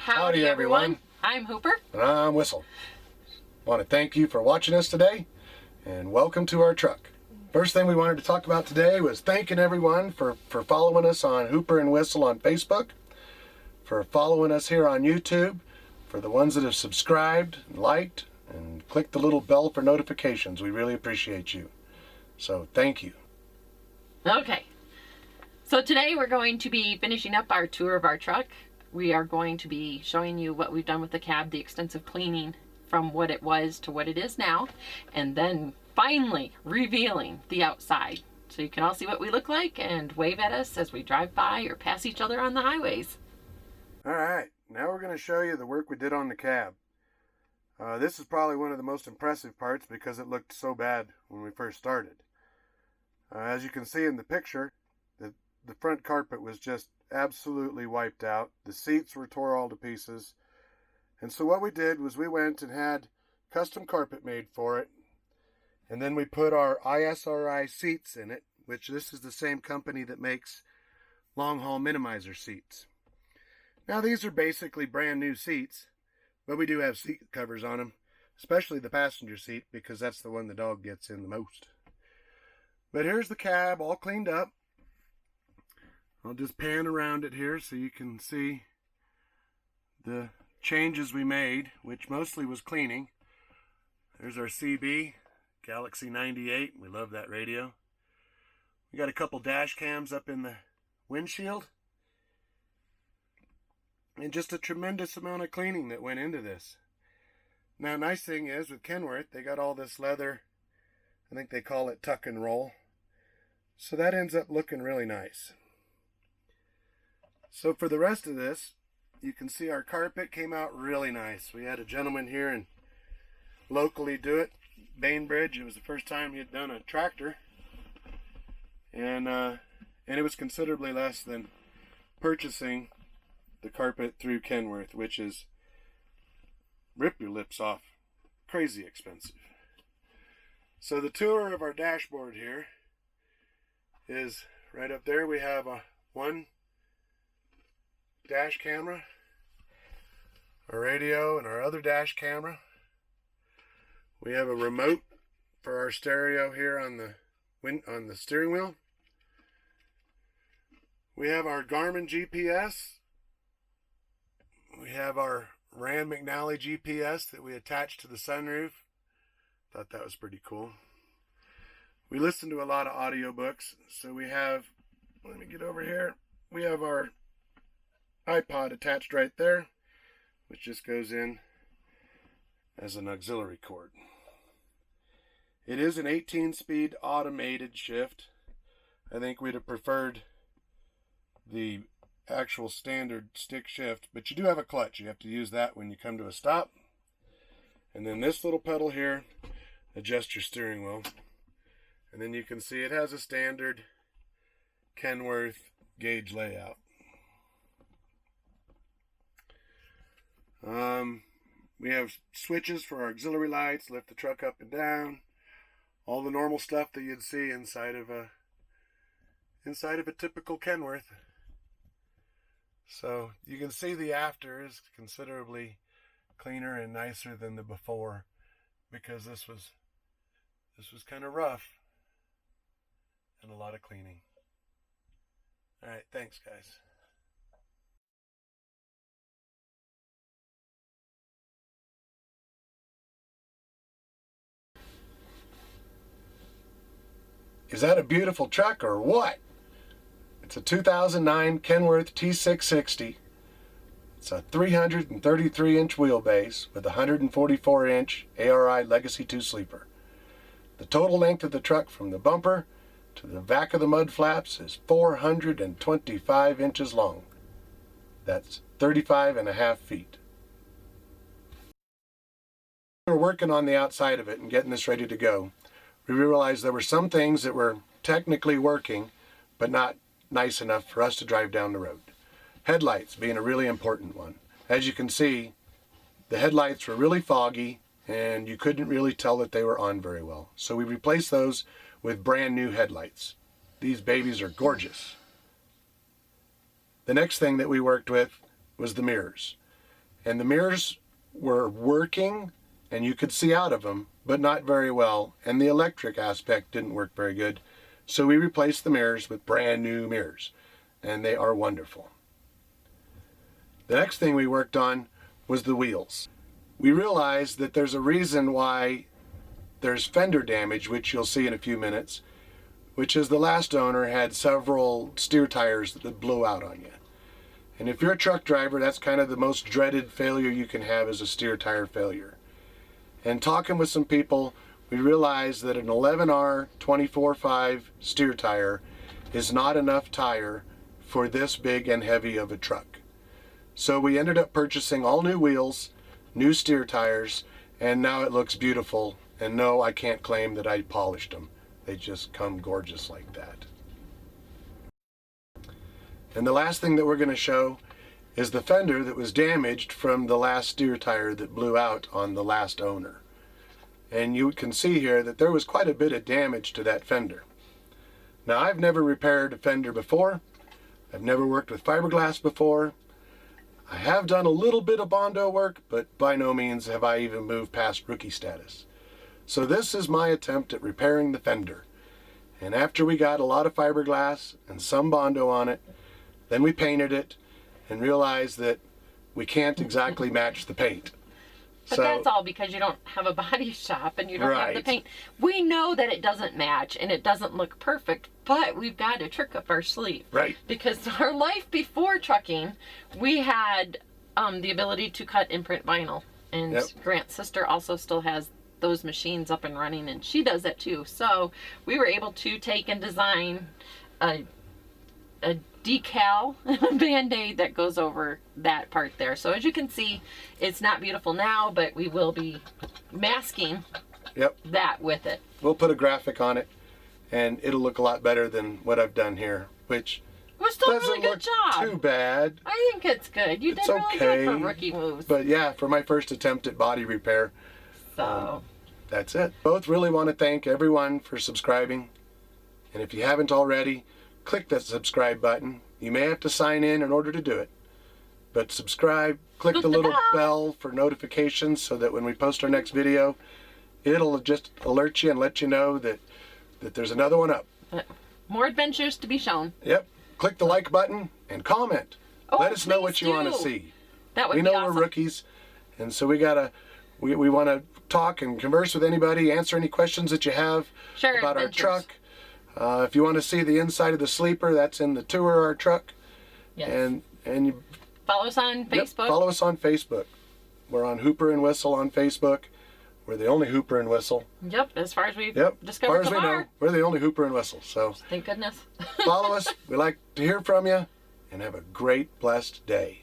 Howdy everyone. I'm Hooper. And I'm Whistle. I want to thank you for watching us today and welcome to our truck. First thing we wanted to talk about today was thanking everyone for following us on Hooper and Whistle on Facebook, for following us here on YouTube, for the ones that have subscribed and liked and clicked the little bell for notifications. We really appreciate you. So thank you. Okay. So today we're going to be finishing up our tour of our truck. We are going to be showing you what we've done with the cab, the extensive cleaning from what it was to what it is now, and then finally revealing the outside. So you can all see what we look like and wave at us as we drive by or pass each other on the highways. All right, now we're going to show you the work we did on the cab. This is probably one of the most impressive parts because it looked so bad when we first started. As you can see in the picture, the front carpet was just absolutely wiped out. The seats were tore all to pieces. And so what we did was we went and had custom carpet made for it. And then we put our ISRI seats in it, which this is the same company that makes long haul minimizer seats. Now these are basically brand new seats, but we do have seat covers on them, especially the passenger seat because that's the one the dog gets in the most. But here's the cab all cleaned up. I'll just pan around it here so you can see the changes we made, which mostly was cleaning. There's our CB, Galaxy 98. We love that radio. We got a couple dash cams up in the windshield. And just a tremendous amount of cleaning that went into this. Now, nice thing is with Kenworth, they got all this leather, I think they call it tuck and roll. So that ends up looking really nice. So for the rest of this, you can see our carpet came out really nice. We had a gentleman here and locally do it, Bainbridge. It was the first time he had done a tractor, and it was considerably less than purchasing the carpet through Kenworth, which is rip your lips off, crazy expensive. So the tour of our dashboard here is right up there. We have one dash camera, our radio, and our other dash camera. We have a remote for our stereo here on the steering wheel. We have our Garmin GPS. We have our Rand McNally GPS that we attached to the sunroof. Thought that was pretty cool. We listen to a lot of audiobooks, so we have, let me get over here, we have our iPod attached right there, which just goes in as an auxiliary cord. It is an 18-speed automated shift. I think we'd have preferred the actual standard stick shift, but you do have a clutch. You have to use that when you come to a stop. And then this little pedal here adjusts your steering wheel. And then you can see it has a standard Kenworth gauge layout. We have switches for our auxiliary lights, lift the truck up and down, all the normal stuff that you'd see inside of a typical Kenworth. So you can see the after is considerably cleaner and nicer than the before because this was kind of rough and a lot of cleaning. All right, thanks guys. Is that a beautiful truck or what? It's a 2009 Kenworth T660. It's a 333-inch wheelbase with a 144-inch ARI Legacy 2 sleeper. The total length of the truck from the bumper to the back of the mud flaps is 425 inches long. That's 35.5 feet. We were working on the outside of it and getting this ready to go. We realized there were some things that were technically working, but not nice enough for us to drive down the road. Headlights being a really important one. As you can see, the headlights were really foggy and you couldn't really tell that they were on very well. So we replaced those with brand new headlights. These babies are gorgeous. The next thing that we worked with was the mirrors. and the mirrors were working and you could see out of them, but not very well, and the electric aspect didn't work very good. So we replaced the mirrors with brand new mirrors, and they are wonderful. The next thing we worked on was the wheels. We realized that there's a reason why there's fender damage, which you'll see in a few minutes, which is the last owner had several steer tires that blew out on you. And if you're a truck driver, that's kind of the most dreaded failure you can have, is a steer tire failure. And talking with some people, we realized that an 11R 24.5 steer tire is not enough tire for this big and heavy of a truck. So we ended up purchasing all new wheels, new steer tires, and now it looks beautiful. And no, I can't claim that I polished them. They just come gorgeous like that. And the last thing that we're going to show is the fender that was damaged from the last steer tire that blew out on the last owner. And you can see here that there was quite a bit of damage to that fender. Now, I've never repaired a fender before. I've never worked with fiberglass before. I have done a little bit of Bondo work, but by no means have I even moved past rookie status. So this is my attempt at repairing the fender. And after we got a lot of fiberglass and some Bondo on it, then we painted it and realized that we can't exactly match the paint. But that's all because you don't have a body shop and you don't have the paint. We know that it doesn't match and it doesn't look perfect, but we've got a trick up our sleeve. Right. Because our life before trucking, we had the ability to cut and print vinyl. And Grant's sister also still has those machines up and running, and she does that too. So we were able to take and design a decal band-aid that goes over that part there. So as you can see, it's not beautiful now, but we will be masking that with it. We'll put a graphic on it and it'll look a lot better than what I've done here, which was still a doesn't really good look job. too bad. I think it's good. You did really good for rookie moves. But yeah, for my first attempt at body repair, so that's it. Both really want to thank everyone for subscribing, and if you haven't already, click that subscribe button. You may have to sign in order to do it, but subscribe, click the little bell for notifications so that when we post our next video, it'll just alert you and let you know that there's another one up. More adventures to be shown. Yep. Click the like button and comment. Let us know what you want to see. That would be awesome. We know awesome. we're rookies, and so we want to talk and converse with anybody, answer any questions that you have about our truck. If you want to see the inside of the sleeper, that's in the tour of our truck. Yes. And you follow us on Facebook. Yep, follow us on Facebook. We're on Hooper and Whistle on Facebook. We're the only Hooper and Whistle. Yep, as far as we've discovered as far as we know, we're the only Hooper and Whistle. So thank goodness. follow us. We like to hear from you, and have a great, blessed day.